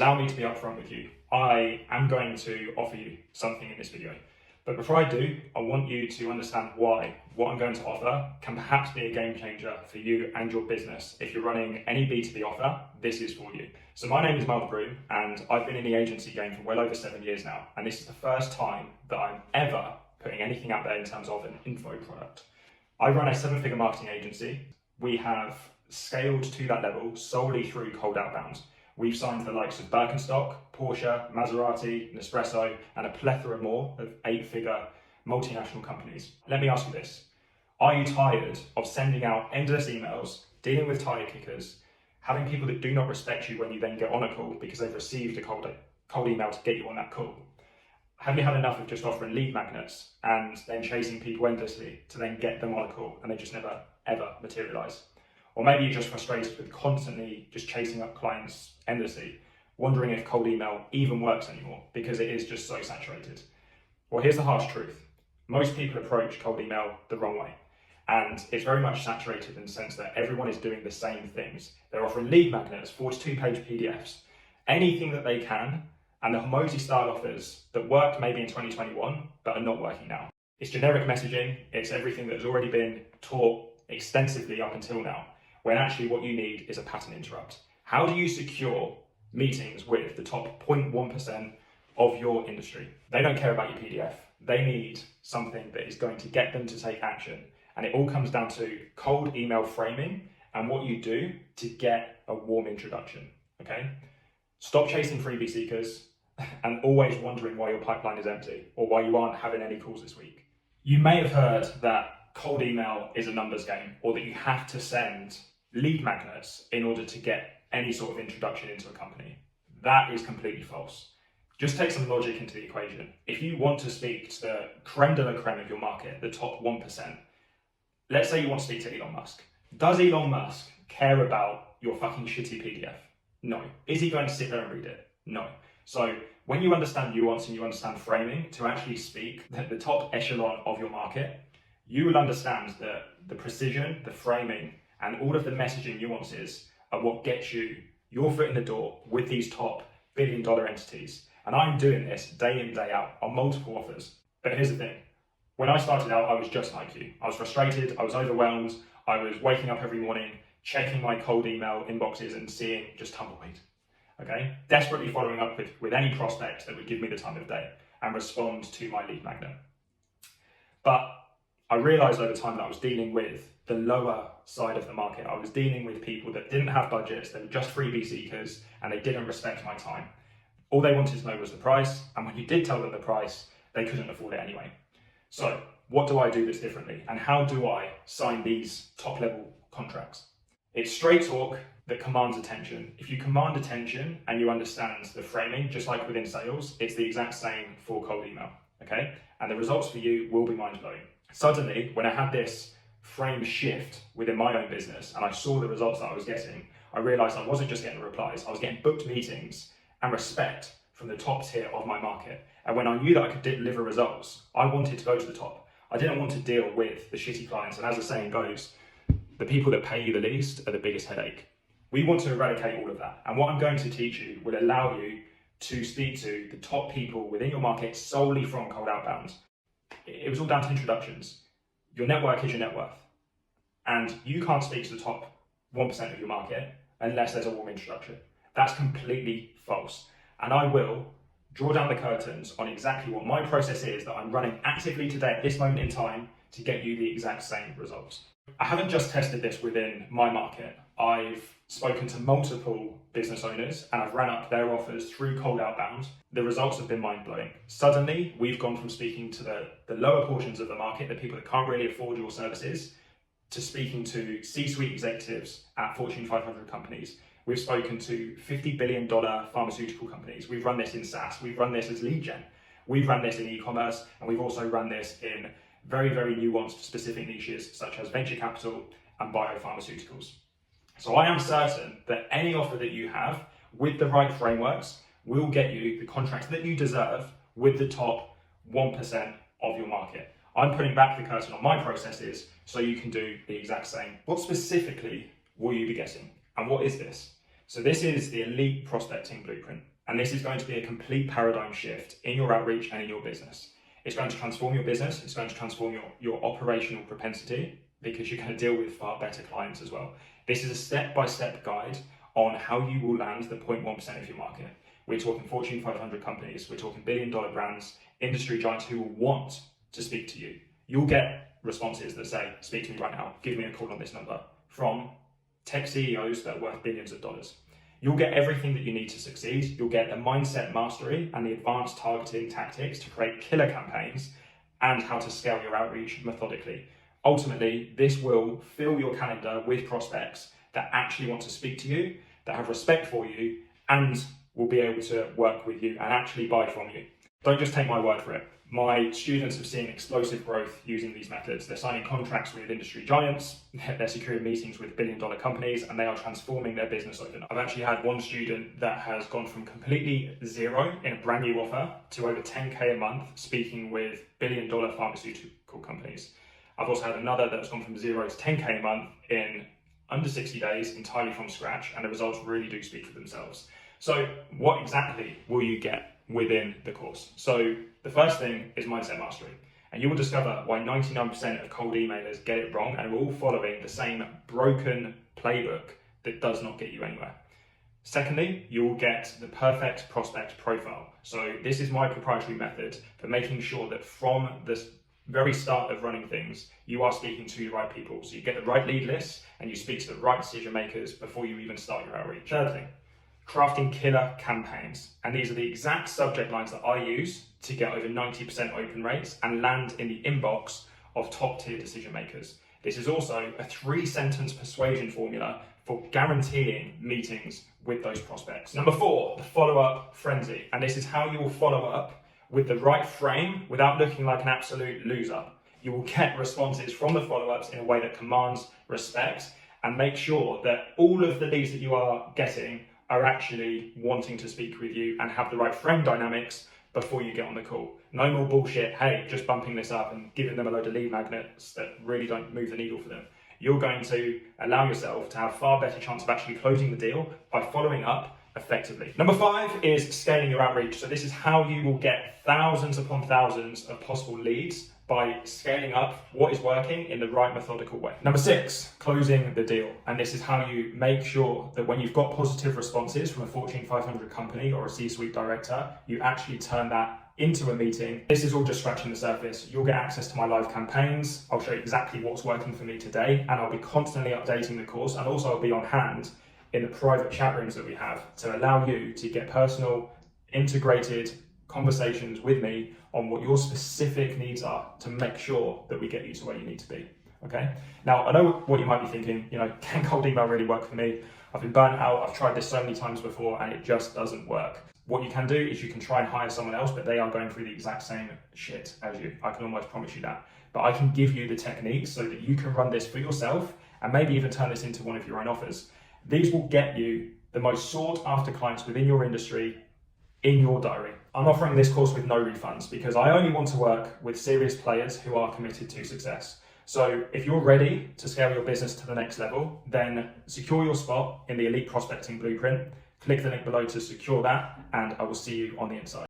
Allow me to be upfront with you. I am going to offer you something in this video. But before I do, I want you to understand why what I'm going to offer can perhaps be a game changer for you and your business. If you're running any B2B offer, this is for you. So my name is Mark Broom, and I've been in the agency game for well over 7 years now. And this is the first time that I'm ever putting anything out there in terms of an info product. I run a 7-figure marketing agency. We have scaled to that level solely through cold outbound. We've signed the likes of Birkenstock, Porsche, Maserati, Nespresso, and a plethora more of 8-figure multinational companies. Let me ask you this. Are you tired of sending out endless emails, dealing with tire kickers, having people that do not respect you when you then get on a call because they've received a cold email to get you on that call? Have you had enough of just offering lead magnets and then chasing people endlessly to then get them on a call and they just never, ever materialize? Or maybe you're just frustrated with constantly just chasing up clients endlessly, wondering if cold email even works anymore because it is just so saturated. Well, here's the harsh truth. Most people approach cold email the wrong way. And it's very much saturated in the sense that everyone is doing the same things. They're offering lead magnets, 42-page PDFs, anything that they can, and the Hormozy style offers that worked maybe in 2021, but are not working now. It's generic messaging. It's everything that has already been taught extensively up until now, when actually what you need is a pattern interrupt. How do you secure meetings with the top 0.1% of your industry? They don't care about your PDF. They need something that is going to get them to take action. And it all comes down to cold email framing and what you do to get a warm introduction, okay? Stop chasing freebie seekers and always wondering why your pipeline is empty or why you aren't having any calls this week. You may have heard that cold email is a numbers game, or that you have to send lead magnets in order to get any sort of introduction into a company. That is completely false. Just take some logic into the equation. If you want to speak to the creme de la creme of your market, the top 1%, let's say you want to speak to Elon Musk. Does Elon Musk care about your fucking shitty PDF? No. Is he going to sit there and read it? No. So when you understand nuance and you understand framing to actually speak at the top echelon of your market, you will understand that the precision, the framing, and all of the messaging nuances are what gets you your foot in the door with these top billion-dollar entities. And I'm doing this day in, day out on multiple offers. But here's the thing. When I started out, I was just like you. I was frustrated, I was overwhelmed, I was waking up every morning, checking my cold email inboxes and seeing just tumbleweed. Okay? Desperately following up with any prospect that would give me the time of day and respond to my lead magnet. But I realized over time that I was dealing with the lower side of the market. I was dealing with people that didn't have budgets, they were just freebie seekers, and they didn't respect my time. All they wanted to know was the price, and when you did tell them the price, they couldn't afford it anyway. So what do I do that's differently? And how do I sign these top level contracts? It's straight talk that commands attention. If you command attention and you understand the framing, just like within sales, it's the exact same for cold email, okay? And the results for you will be mind-blowing. Suddenly, when I had this frame shift within my own business and I saw the results that I was getting, I realized I wasn't just getting replies, I was getting booked meetings and respect from the top tier of my market. And when I knew that I could deliver results, I wanted to go to the top. I didn't want to deal with the shitty clients. And as the saying goes, the people that pay you the least are the biggest headache. We want to eradicate all of that. And what I'm going to teach you will allow you to speak to the top people within your market solely from cold outbound. It was all down to introductions. Your network is your net worth. And you can't speak to the top 1% of your market unless there's a warm introduction. That's completely false. And I will draw down the curtains on exactly what my process is that I'm running actively today at this moment in time to get you the exact same results. I haven't just tested this within my market. I've spoken to multiple business owners and I've ran up their offers through cold outbound. The results have been mind-blowing. Suddenly, we've gone from speaking to the lower portions of the market, the people that can't really afford your services, to speaking to C-suite executives at Fortune 500 companies. We've spoken to $50 billion pharmaceutical companies. We've run this in SaaS. We've run this as lead gen. We've run this in e-commerce, and we've also run this in very, very nuanced specific niches such as venture capital and biopharmaceuticals. So I am certain that any offer that you have with the right frameworks will get you the contracts that you deserve with the top 1% of your market. I'm putting back the curtain on my processes so you can do the exact same. What specifically will you be getting? And what is this? So this is the Elite Prospecting Blueprint. And this is going to be a complete paradigm shift in your outreach and in your business. It's going to transform your business. It's going to transform your operational propensity, because you're going to deal with far better clients as well. This is a step-by-step guide on how you will land the 0.1% of your market. We're talking Fortune 500 companies. We're talking billion-dollar brands, industry giants who will want to speak to you. You'll get responses that say, speak to me right now, give me a call on this number, from tech CEOs that are worth billions of dollars. You'll get everything that you need to succeed. You'll get the mindset mastery and the advanced targeting tactics to create killer campaigns and how to scale your outreach methodically. Ultimately, this will fill your calendar with prospects that actually want to speak to you, that have respect for you, and will be able to work with you and actually buy from you. Don't just take my word for it. My students have seen explosive growth using these methods. They're signing contracts with industry giants, they're securing meetings with billion-dollar companies, and they are transforming their business overnight. I've actually had one student that has gone from completely zero in a brand new offer to over 10K a month speaking with billion-dollar pharmaceutical companies. I've also had another that's gone from 0 to 10K a month in under 60 days, entirely from scratch, and the results really do speak for themselves. So what exactly will you get within the course? So the first thing is mindset mastery, and you will discover why 99% of cold emailers get it wrong and are all following the same broken playbook that does not get you anywhere. Secondly, you will get the perfect prospect profile. So this is my proprietary method for making sure that from the very start of running things, you are speaking to the right people. So you get the right lead lists and you speak to the right decision makers before you even start your outreach. Third thing, crafting killer campaigns. And these are the exact subject lines that I use to get over 90% open rates and land in the inbox of top tier decision makers. This is also a 3-sentence persuasion formula for guaranteeing meetings with those prospects. Number 4, the follow-up frenzy. And this is how you will follow up with the right frame without looking like an absolute loser. You will get responses from the follow-ups in a way that commands respect and make sure that all of the leads that you are getting are actually wanting to speak with you and have the right frame dynamics before you get on the call. No more bullshit, hey, just bumping this up and giving them a load of lead magnets that really don't move the needle for them. You're going to allow yourself to have far better chance of actually closing the deal by following up effectively. Number 5 is scaling your outreach. So this is how you will get thousands upon thousands of possible leads by scaling up what is working in the right methodical way. Number 6, closing the deal. And this is how you make sure that when you've got positive responses from a Fortune 500 company or a C-suite director, you actually turn that into a meeting. This is all just scratching the surface. You'll get access to my live campaigns. I'll show you exactly what's working for me today, and I'll be constantly updating the course, and also I'll be on hand in the private chat rooms that we have to allow you to get personal, integrated conversations with me on what your specific needs are to make sure that we get you to where you need to be, okay? Now, I know what you might be thinking, can cold email really work for me? I've been burnt out, I've tried this so many times before and it just doesn't work. What you can do is you can try and hire someone else, but they are going through the exact same shit as you. I can almost promise you that. But I can give you the techniques so that you can run this for yourself and maybe even turn this into one of your own offers. These will get you the most sought after clients within your industry in your diary. I'm offering this course with no refunds because I only want to work with serious players who are committed to success. So if you're ready to scale your business to the next level, then secure your spot in the Elite Prospecting Blueprint. Click the link below to secure that, and I will see you on the inside.